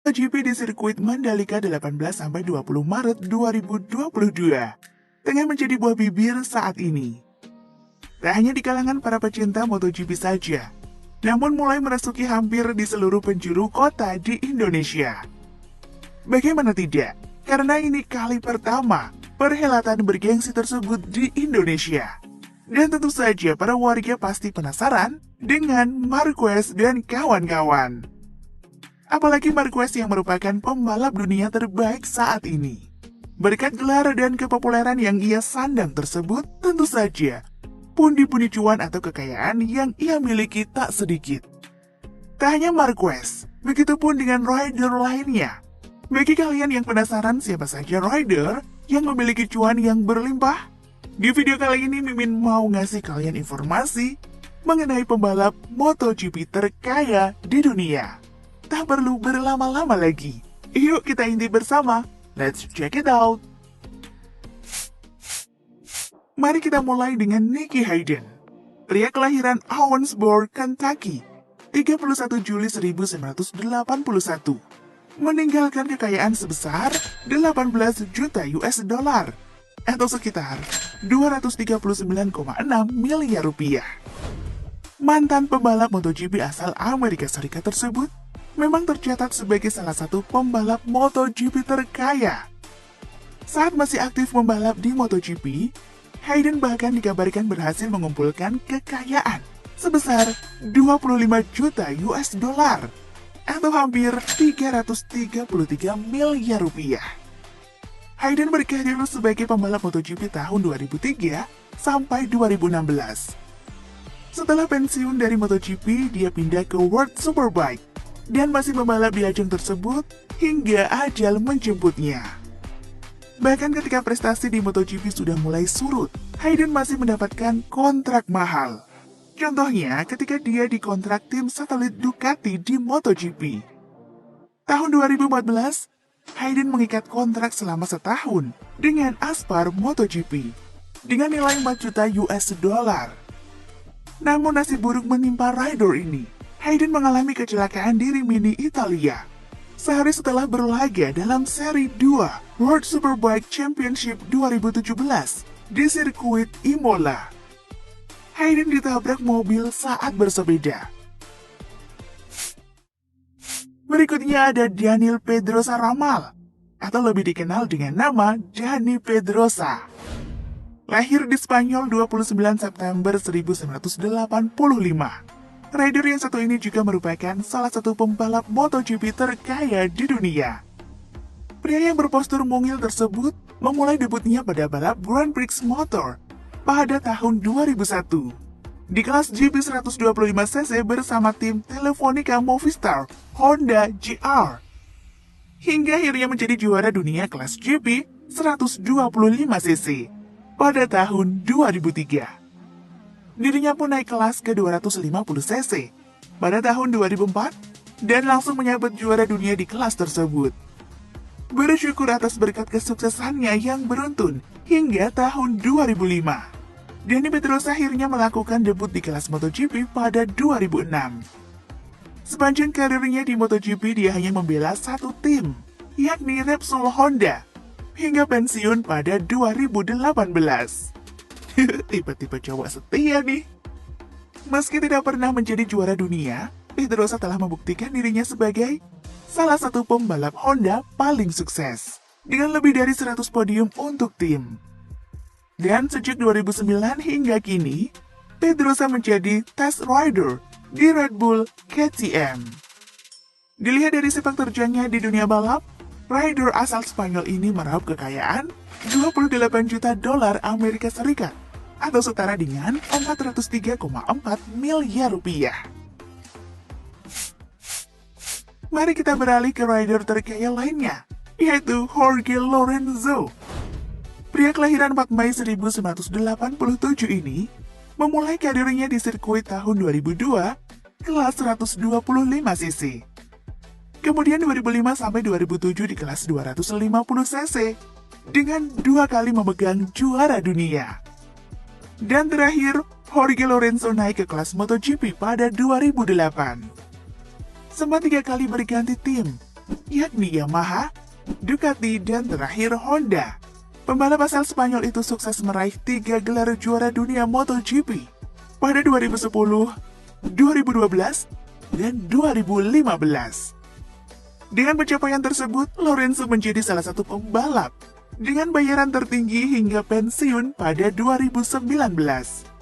MotoGP di sirkuit Mandalika 18-20 Maret 2022 tengah menjadi buah bibir saat ini. Tak hanya di kalangan para pecinta MotoGP saja, namun mulai merasuki hampir di seluruh penjuru kota di Indonesia. Bagaimana tidak? Karena ini kali pertama perhelatan bergengsi tersebut di Indonesia. Dan tentu saja para warga pasti penasaran dengan Marquez dan kawan-kawan. Apalagi Marquez yang merupakan pembalap dunia terbaik saat ini. Berkat gelar dan kepopuleran yang ia sandang tersebut, tentu saja pundi-pundi cuan atau kekayaan yang ia miliki tak sedikit. Tak hanya Marquez, begitupun dengan rider lainnya. Bagi kalian yang penasaran siapa saja rider yang memiliki cuan yang berlimpah, di video kali ini Mimin mau ngasih kalian informasi mengenai pembalap MotoGP terkaya di dunia. Tak perlu berlama-lama lagi, yuk kita intip bersama. Let's check it out. Mari kita mulai dengan Nicky Hayden, pria kelahiran Owensboro, Kentucky, 31 Juli 1981, meninggalkan kekayaan sebesar 18 juta US dollar atau sekitar 239,6 miliar rupiah. Mantan pembalap MotoGP asal Amerika Serikat tersebut memang tercatat sebagai salah satu pembalap MotoGP terkaya. Saat masih aktif membalap di MotoGP, Hayden bahkan dikabarkan berhasil mengumpulkan kekayaan sebesar 25 juta US dollar atau hampir 333 miliar rupiah. Hayden berkarir sebagai pembalap MotoGP tahun 2003 sampai 2016. Setelah pensiun dari MotoGP, dia pindah ke World Superbike dan masih membalap di ajang tersebut hingga ajal menjemputnya. Bahkan ketika prestasi di MotoGP sudah mulai surut, Hayden masih mendapatkan kontrak mahal. Contohnya ketika dia dikontrak tim satelit Ducati di MotoGP. Tahun 2014, Hayden mengikat kontrak selama setahun dengan Aspar MotoGP dengan nilai 4 juta US dollar. Namun nasib buruk menimpa rider ini. Hayden mengalami kecelakaan di Rimini, Italia. Sehari setelah berlaga dalam seri 2 World Superbike Championship 2017 di sirkuit Imola. Hayden ditabrak mobil saat bersepeda. Berikutnya ada Daniel Pedrosa Ramal, atau lebih dikenal dengan nama Dani Pedrosa. Lahir di Spanyol 29 September 1985. Rider yang satu ini juga merupakan salah satu pembalap MotoGP terkaya di dunia. Pria yang berpostur mungil tersebut memulai debutnya pada balap Grand Prix Motor pada tahun 2001 di kelas GP 125cc bersama tim Telefonica Movistar Honda GR, hingga akhirnya menjadi juara dunia kelas GP 125cc pada tahun 2003. Dirinya pun naik kelas ke 250cc pada tahun 2004 dan langsung menyabet juara dunia di kelas tersebut. Bersyukur atas berkat kesuksesannya yang beruntun hingga tahun 2005. Dani Pedrosa akhirnya melakukan debut di kelas MotoGP pada 2006. Sepanjang karirnya di MotoGP dia hanya membela satu tim, yakni Repsol Honda, hingga pensiun pada 2018. Tipe-tipe cowok setia nih. Meski tidak pernah menjadi juara dunia, Pedrosa telah membuktikan dirinya sebagai salah satu pembalap Honda paling sukses dengan lebih dari 100 podium untuk tim. Dan sejak 2009 hingga kini, Pedrosa menjadi test rider di Red Bull KTM. Dilihat dari sepak terjangnya di dunia balap, rider asal Spanyol ini meraup kekayaan 28 juta dolar Amerika Serikat atau setara dengan 403,4 miliar rupiah. Mari kita beralih ke rider terkaya lainnya, yaitu Jorge Lorenzo. Pria kelahiran 4 Mei 1987 ini memulai karirnya di sirkuit tahun 2002 kelas 125cc. Kemudian 2005 sampai 2007 di kelas 250cc dengan 2 kali memegang juara dunia. Dan terakhir, Jorge Lorenzo naik ke kelas MotoGP pada 2008. Sempat 3 kali berganti tim, yakni Yamaha, Ducati, dan terakhir Honda. Pembalap asal Spanyol itu sukses meraih 3 gelar juara dunia MotoGP pada 2010, 2012, dan 2015. Dengan pencapaian tersebut, Lorenzo menjadi salah satu pembalap dengan bayaran tertinggi hingga pensiun pada 2019.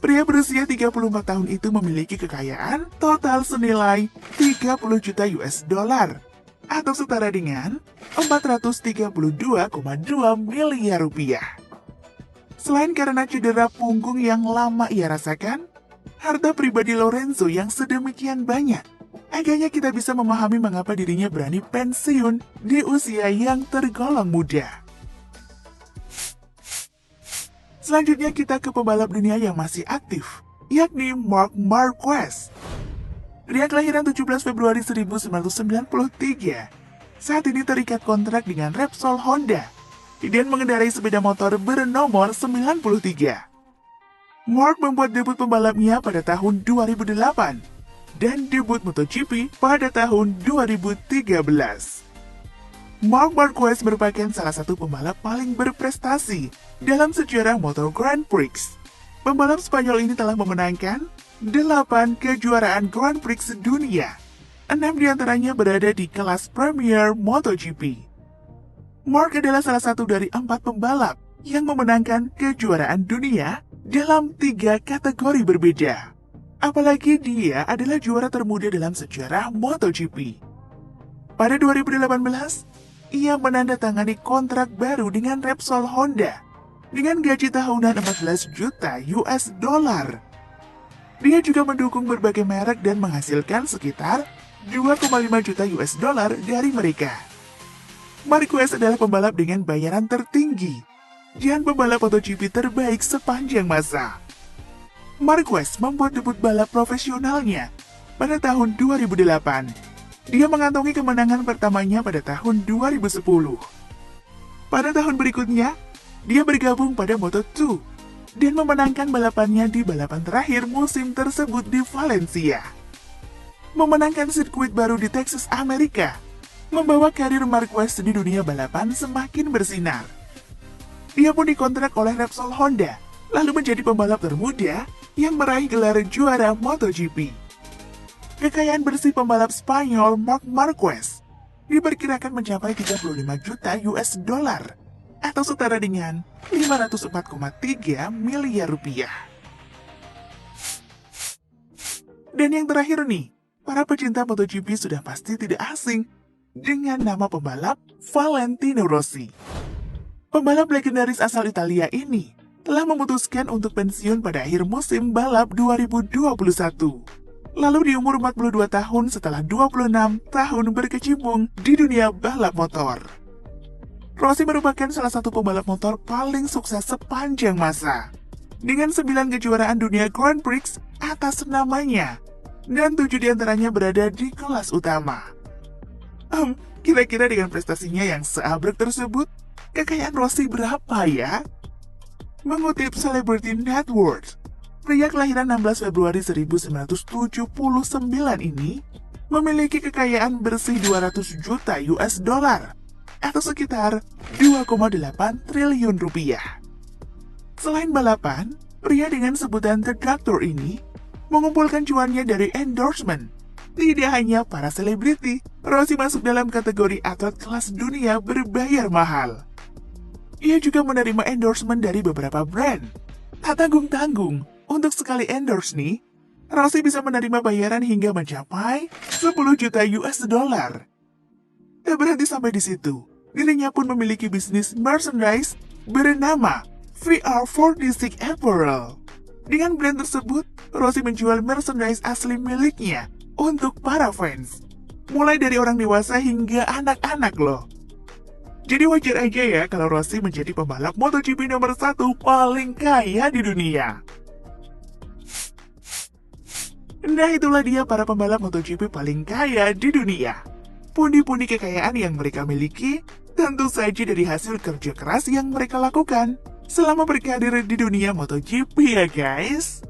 Pria berusia 34 tahun itu memiliki kekayaan total senilai 30 juta US dollar atau setara dengan 432,2 miliar rupiah. Selain karena cedera punggung yang lama ia rasakan, harta pribadi Lorenzo yang sedemikian banyak, agaknya kita bisa memahami mengapa dirinya berani pensiun di usia yang tergolong muda. Selanjutnya kita ke pembalap dunia yang masih aktif, yakni Marc Marquez. Pria kelahiran 17 Februari 1993, saat ini terikat kontrak dengan Repsol Honda dan mengendarai sepeda motor bernomor 93. Marc membuat debut pembalapnya pada tahun 2008 dan debut MotoGP pada tahun 2013. Marc Marquez merupakan salah satu pembalap paling berprestasi dalam sejarah Motor Grand Prix. Pembalap Spanyol ini telah memenangkan 8 kejuaraan Grand Prix dunia. 6 diantaranya berada di kelas Premier MotoGP. Marc adalah salah satu dari 4 pembalap yang memenangkan kejuaraan dunia dalam 3 kategori berbeda. Apalagi dia adalah juara termuda dalam sejarah MotoGP. Pada 2018, ia menandatangani kontrak baru dengan Repsol Honda dengan gaji tahunan 14 juta US dollar. Dia juga mendukung berbagai merek dan menghasilkan sekitar 2,5 juta US dollar dari mereka. Marquez adalah pembalap dengan bayaran tertinggi dan pembalap MotoGP terbaik sepanjang masa. Marquez membuat debut balap profesionalnya pada tahun 2008. Dia mengantongi kemenangan pertamanya pada tahun 2010. Pada tahun berikutnya, dia bergabung pada Moto2 dan memenangkan balapannya di balapan terakhir musim tersebut di Valencia. Memenangkan sirkuit baru di Texas, Amerika, membawa karir Marquez di dunia balapan semakin bersinar. Dia pun dikontrak oleh Repsol Honda, lalu menjadi pembalap termuda yang meraih gelar juara MotoGP. Kekayaan bersih pembalap Spanyol Marc Marquez diperkirakan mencapai 35 juta US dollar atau setara dengan 504,3 miliar rupiah. Dan yang terakhir nih, para pecinta MotoGP sudah pasti tidak asing dengan nama pembalap Valentino Rossi. Pembalap legendaris asal Italia ini telah memutuskan untuk pensiun pada akhir musim balap 2021. Lalu di umur 42 tahun setelah 26 tahun berkecimpung di dunia balap motor. Rossi merupakan salah satu pembalap motor paling sukses sepanjang masa. Dengan 9 kejuaraan dunia Grand Prix atas namanya, dan 7 diantaranya berada di kelas utama. Kira-kira dengan prestasinya yang seabrek tersebut, kekayaan Rossi berapa ya? Mengutip Celebrity Net Worth, pria kelahiran 16 Februari 1979 ini memiliki kekayaan bersih 200 juta US dollar atau sekitar 2,8 triliun rupiah. Selain balapan, pria dengan sebutan The Doctor ini mengumpulkan cuannya dari endorsement. Tidak hanya para selebriti, Rossi masuk dalam kategori atlet kelas dunia berbayar mahal. Ia juga menerima endorsement dari beberapa brand. Tak tanggung-tanggung, untuk sekali endorse nih, Rossi bisa menerima bayaran hingga mencapai 10 juta US dollar. Tak berhenti sampai di situ, dirinya pun memiliki bisnis merchandise bernama VR46 Apparel. Dengan brand tersebut, Rossi menjual merchandise asli miliknya untuk para fans, mulai dari orang dewasa hingga anak-anak loh. Jadi wajar aja ya kalau Rossi menjadi pembalap MotoGP nomor 1 paling kaya di dunia. Nah, itulah dia para pembalap MotoGP paling kaya di dunia. Pundi-pundi kekayaan yang mereka miliki tentu saja dari hasil kerja keras yang mereka lakukan selama berkarir di dunia MotoGP ya guys.